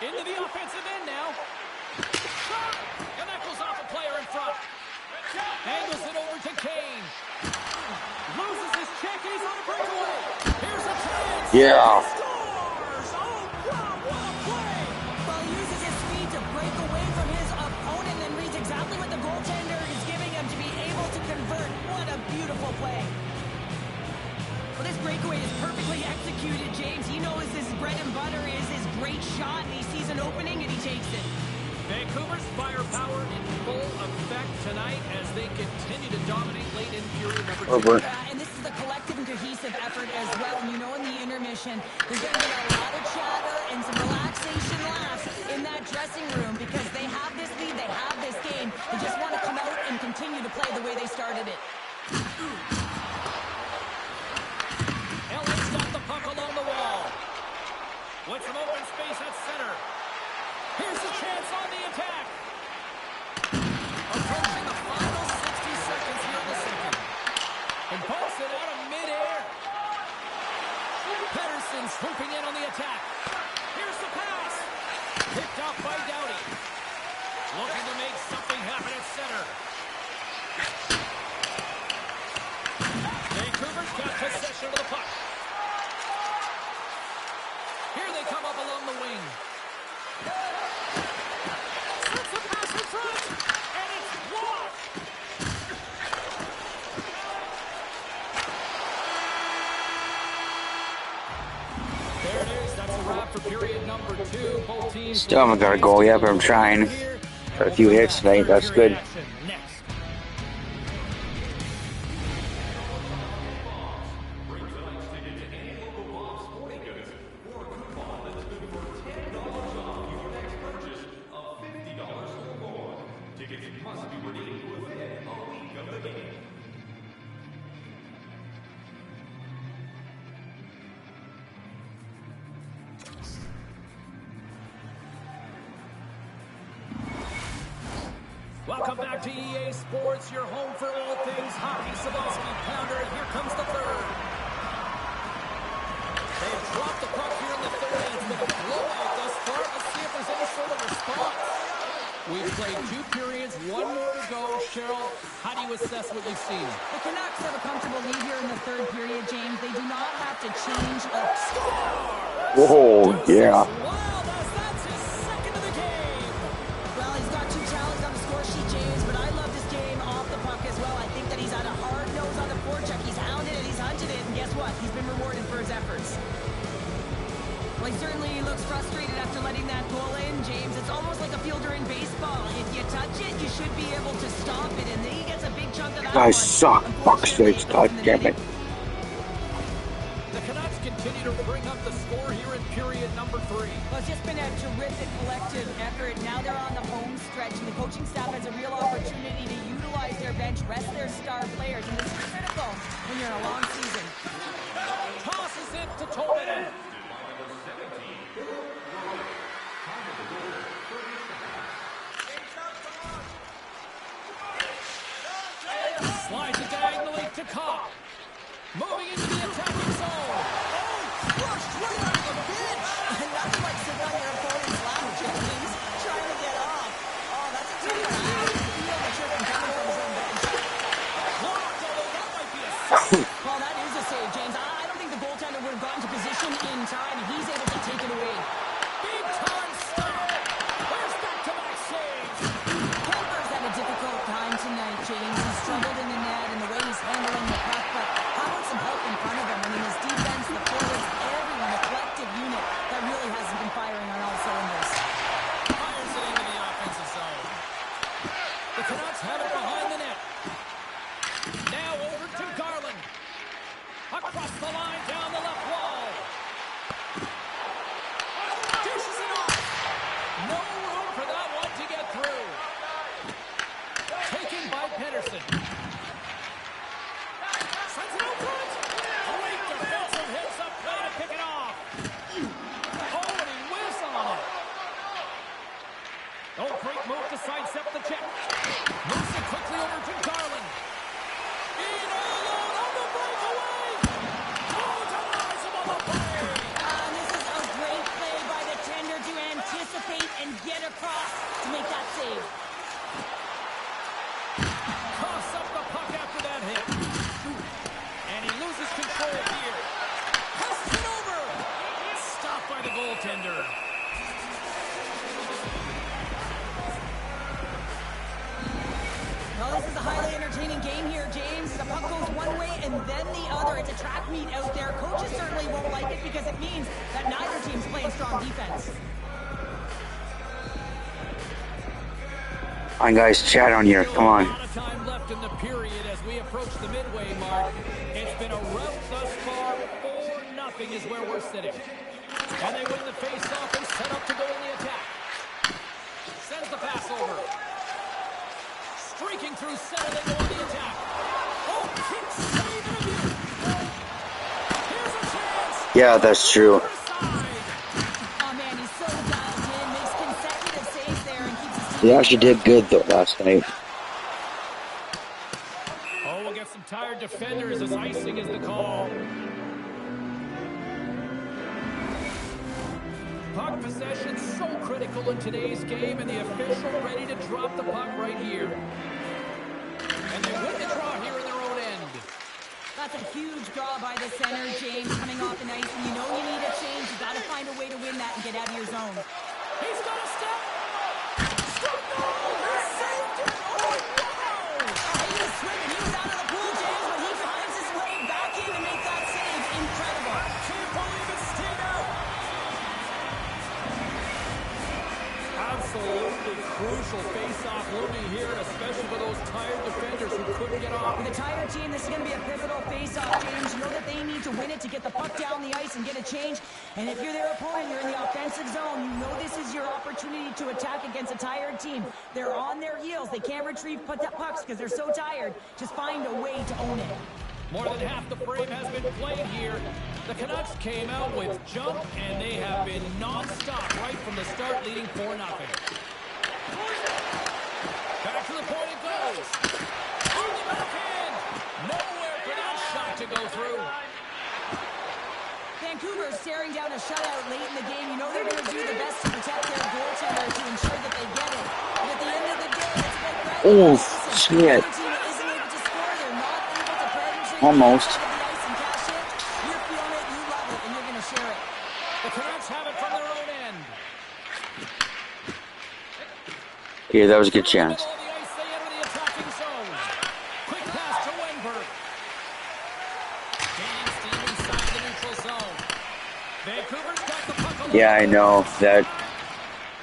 Into the offensive end now. Shot! And that goes off a player in front. Angles it over to Kane. Loses his check and he's on a breakaway. Here's a chance. Yeah. He scores! Oh, wow, what a play! Well, he uses his speed to break away from his opponent and reads exactly what the goaltender is giving him to be able to convert. What a beautiful play. Well, this breakaway is perfectly executed, James. He knows his bread and butter is his great shot, and he sees an opening and he takes it. Vancouver's firepower in full effect tonight as they continue to dominate late in period number 2. Over. And this is a collective and cohesive effort as well. And you know, in the intermission, there's going to be a lot of chatter and some relaxation laughs in that dressing room because they have this lead, they have this game. They just want to come out and continue to play the way they started it. LA's got the puck along the wall. With some open space at center. Here's a chance on the attack. Approaching the final 60 seconds here in the second. And pumps it out of midair. Pedersen swooping in on the attack. Here's the pass. Picked up by Doughty. Looking to make something happen at center. Vancouver's got possession of the puck. Here they come up along the wing. Sets the pass in front. And it's blocked. There it is. That's a wrap for period number 2. Both teams Still haven't got a goal yet, but I'm trying. Got a few hits tonight. That's good. Next. Welcome back to EA Sports, your home for all things hockey. Savalsky pounder, and here comes the third. They've dropped the puck here in the third, and it's been a blowout thus far. Let's see if there's any sort of response. We've played 2 periods, 1 more to go. Cheryl, how do you assess what you've seen? The Canucks have a comfortable lead here in the third period, James. They do not have to change a score. Whoa, yeah. Wow, that's his second of the game. Well, he's got 2 challenges on the score sheet, James, but I love this game off the puck as well. I think that he's had a hard nose on the forecheck. He's hounded it, he's hunted it, and guess what? He's been rewarded for his efforts. Well, he certainly looks frustrated after letting that goal in, James. It's almost like a fielder in baseball. If you touch it, you should be able to stop it, and then he gets a big chunk of that. Guys suck. Fuck sakes. God damn it. The Canucks continue to bring up the score here in period number 3. Well, it's just been a terrific collective effort. Now they're on the home stretch, and the coaching staff has a real opportunity to utilize their bench, rest their star players, and this is critical when you're in a long season. Tosses it to Tolvanen. Slides it diagonally to Cobb. Moving into the attacking zone. Crushed right out of the bench! Nothing like sitting on your opponent's lap, James. Trying to get off. Oh, that's a tough one. I can feel the chirping coming from his own bench. Blocked, although that might be a save. Well, that is a save, James. I don't think the goaltender would have gotten to position in time, and he's able to take it away. Big time stop. There's back-to-back saves. Kemper's had a difficult time tonight, James. He's struggled in the net and the way he's handling the puck, but how about some help in front of him? I mean, his defense, the forwards, everyone, the collective unit that really hasn't been firing on all cylinders. Fires it into the offensive zone. The Canucks have it behind the net. Now over to Garland. Across the line, down the left wall. Dishes it off. No room for that one to get through. Taken by Pedersen. Sends it out front. Great defensive hits up play to pick it off. Oh, and he whiffs on it. Oh, great move to sidestep the check. Moves it quickly over to Garland. In alone on the breakaway. Oh, denies him on the play. This is a great play by the tender to anticipate and get across to make that save. Coughs up the puck after that hit. And he loses control here. Passes it over. Stopped by the goaltender. Well, this is a highly entertaining game here, James. The puck goes one way and then the other. It's a track meet out there. Coaches certainly won't like it because it means that neither team's playing strong defense. Come on, guys. Chat on here. Come on. A lot of time left in the period as we approach the midway mark. It's been a rout thus far. 4-0 is where we're sitting. And they win the face-off and set up to go in the attack. Sends the pass over. Streaking through center, they go on the attack. Oh, kick save and a beauty. Here's a chance. Yeah, that's true. He actually did good though last night. Oh, we'll get some tired defenders as icing is the call. Puck possession so critical in today's game, and the official ready to drop the puck right here. And they win the draw here in their own end. That's a huge draw by the center, James, coming off the ice. And you know you need a change. You got to find a way to win that and get out of your zone. He's got a step. Struck goal. He saved it. Oh, wow. He was swimming. He was out of the pool, James, but he finds his way back in to make that save. Incredible. Can't believe it, Steve. Absolutely crucial face-off looming here, especially for those tired defenders who couldn't get off. With a tired team, this is going to be a pivotal face-off, James. You know that they need to win it to get the puck down the ice and get a change. And if you're their opponent, you're in the offensive zone, you know this is your opportunity to attack against a tired team. They're on their heels. They can't retrieve pucks because they're so tired. Just find a way to own it. More than half the frame has been played here. The Canucks came out with jump, and they have been non-stop right from the start, leading 4-0. Back to the point it goes. On the backhand. Nowhere for that shot to go through. Vancouver is staring down a shutout late in the game. You know they're going to do the best to protect their goaltender to ensure that they get it. But at the end of the day, it's like Oh, shit. Almost. You're feeling it, you love it, and you're going to share it. The Canucks have it from their own end. Yeah, that was a good chance. Middle of the ice, they enter the attacking zone. Quick pass to Wenberg. Gaining steam inside the neutral zone. Vancouver's got the puck on the Yeah, I know that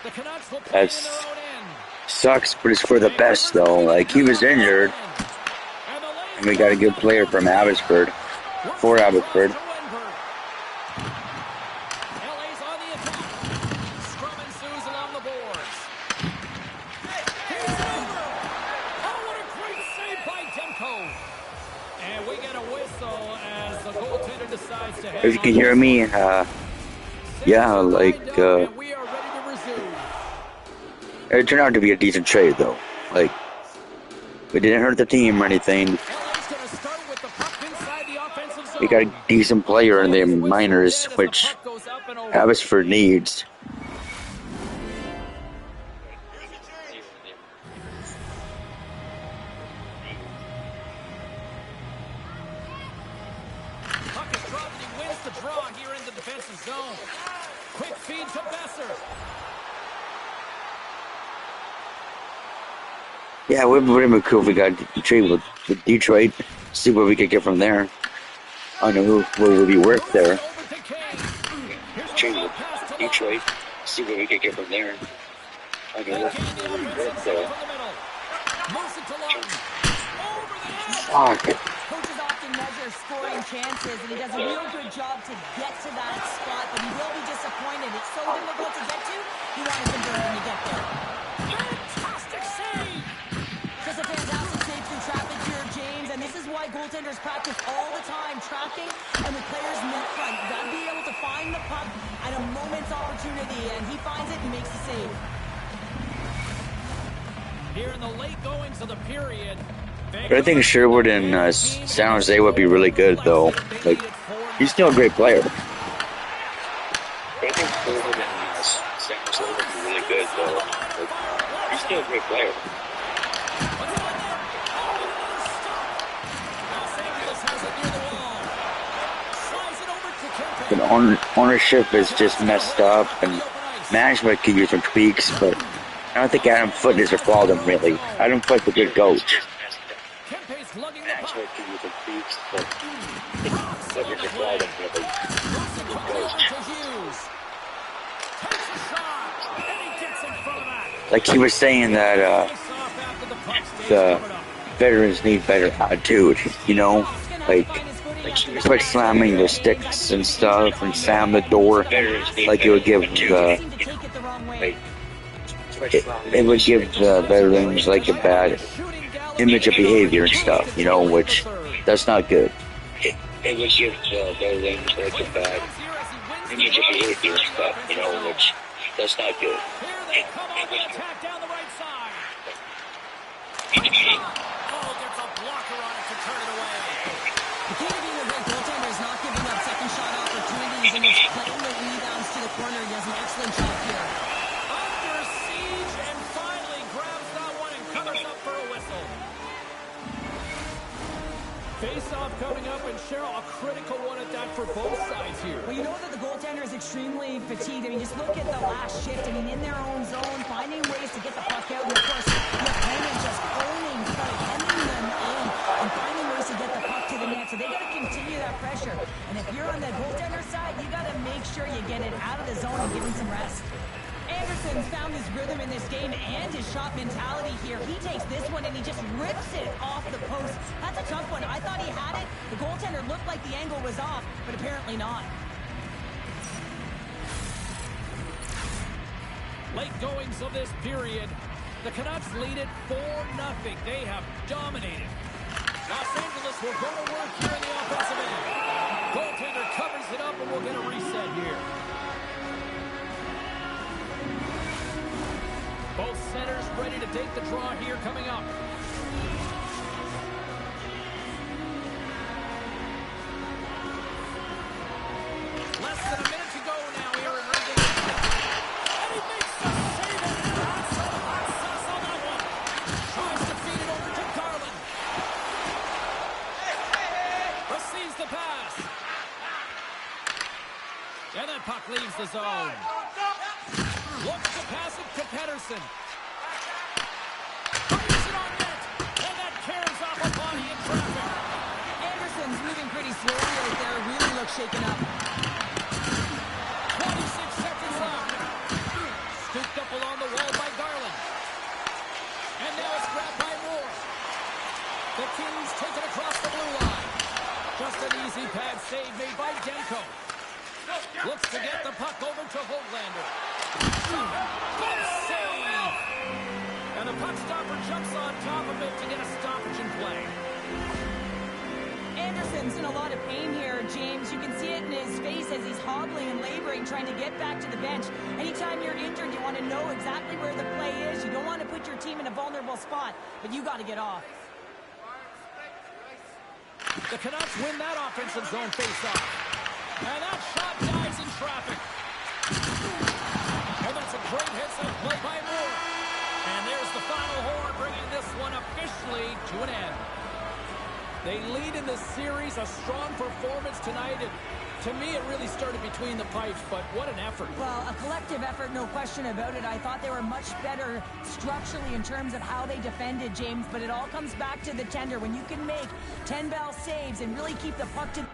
The Canucks will play in that's their own end. sucks, but it's for the best though. Like he was injured, and we got a good player from Abbotsford, for Abbotsford. LA's on the attack. Scrum ensues along the boards. Here's over. Oh, what a great save by Demko. And we get a whistle as the goaltender decides to head If you can hear me, yeah, like and we are ready to resume. it turned out to be a decent trade though. Like we didn't hurt the team or anything. LA's going to start with the puck inside the offensive zone. We got a decent player in the minors, which Goes up and over. Abbotsford needs. Puck is dropped and he wins the draw here in the defensive zone. Quick feed to Besser. Yeah, it would be pretty cool if we got a trade with Detroit. See what we could get from there. I don't know who would be worth there. Over to Kane. Here's a Trade long with pass to Detroit. See what we could get from there. I don't know Kane in the who would be offensive worth zone there. from the middle. Moves it to Lawton. Over the net. Fuck. Coaches often measure scoring chances, and he does a real good job to get to that spot, but he will be disappointed. It's so difficult to get to. You want to convert when you get there. Fantastic save. Just a fantastic save through traffic here, James, and this is why goaltenders practice all the time, tracking and with players net front. You got to be able to find the puck at a moment's opportunity, and he finds it and makes the save. Here in the late goings of the period. But I think Sherwood and San Jose would be really good though. Like he's still a great player. But I think Sherwood and San Jose would be really good though. Like he's still a great player. But ownership is just messed up, and management could use some tweaks, but I don't think Adam Foote is a problem really. Adam Foote's a good coach. Kempe's lugging the puck. Management could use some tweaks, but Foote is a problem really. Good coach. To Hughes. Takes a shot. And he gets in front of that. Like he was saying that Face off after the puck stays the covered up. veterans need better attitude, you know? Like it's like slamming the sticks and stuff and slam the door. Like it would give it would give the veterans like a bad image of behavior and stuff, you know, which that's not good. It would give the veterans like a bad image of behavior and stuff, you know, which that's not good. Here they come on the attack down the right side. blocker on it to turn it away. The key to being a great goaltender is not giving up second shot opportunities and just playing the rebounds to the corner. He does an excellent job here. Under siege and finally grabs that one and covers up for a whistle. Face-off coming up, and Cheryl, a critical one at that for both sides here. Well, you know that the goaltender is extremely fatigued. I mean, just look at the last shift. I mean, in their own zone, finding ways to get the puck out. And, of course, the opponent just owning, hemming them in, and finding ways to get the puck to the net. So they got to continue that pressure. And if you're on the goaltender side, you got to make sure you get it out of the zone and give him some rest. Anderson's found his rhythm in this game and his shot mentality here. He takes this one and he just rips it off the post. That's a tough one. I thought he had it. The goaltender looked like the angle was off, but apparently not. Late goings of this period. The Canucks lead it 4-0. They have dominated. Los Angeles will go to work here in the offensive end. Goaltender covers it up and we'll get a reset here. Both centers ready to take the draw here coming up. Less than a minute to go now here in regulation. And he makes the save and hot sauce on that one. Tries to feed it over to Garland. Receives the pass. And that puck leaves the zone. Looks to pass it to Pettersson. Brings it on net. And that carries off a body in traffic. Anderson's moving pretty slowly out there. Really looks shaken up. 26 seconds left. Scooped up along the wall by Garland. And now it's grabbed by Moore. The Kings take it across the blue line. Just an easy pad save made by Demko. Looks to get the puck over to Hoglander. Good save! And the puck stopper jumps on top of it to get a stoppage in play. Anderson's in a lot of pain here, James. You can see it in his face as he's hobbling and laboring, trying to get back to the bench. Anytime you're injured, you want to know exactly where the play is. You don't want to put your team in a vulnerable spot, but you got to get off. The Canucks win that offensive zone face-off. And that shot dies in traffic. And that's a great hit-set play by Moore. And there's the final horn, bringing this one officially to an end. They lead in this series, a strong performance tonight. And to me, it really started between the pipes, but what an effort. Well, a collective effort, no question about it. I thought they were much better structurally in terms of how they defended, James, but it all comes back to the tender. When you can make 10-bell saves and really keep the puck to...